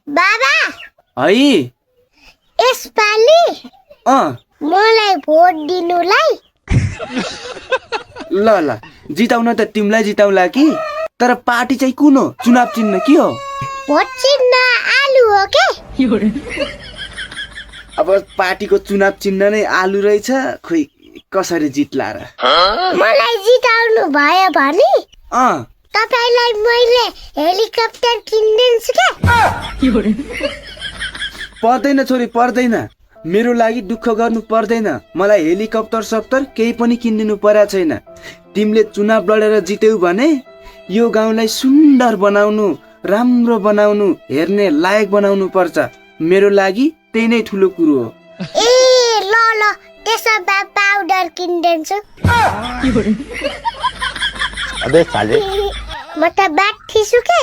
बाबा है यसपालि मलाई भोट दिनुलाई ल ल जिताउन त तिमीलाई जिताउला कि तर पार्टी चाहिँ कुन हो चुनाव चिन्ह के हो भोट चिन्ह आलु हो के अब पार्टीको चुनाव चिन्ह नै आलु रहेछ खोइ कसरी जित्ला र मलाई जिताउनु भयो भने तपाईलाई मैले हेलिकप्टर किन्दिन्छु के पर्दैन छोरी पर्दैन मेरो लागि दुःख गर्नु पर्दैन मलाई हेलिकप्टर सप्टर केही पनि किनिदिनु पर्या छैन तिमीले चुनाव लडेर जित्यौ भने यो गाउँलाई सुन्दर बनाउनु राम्रो बनाउनु हेर्ने लायक बनाउनु पर्छ मेरो लागि त्यही नै ठुलो कुरो हो ए ल ल त्यसो भए पाउडर किन्दिन्छु अबे साले म त ब्याट थिछु के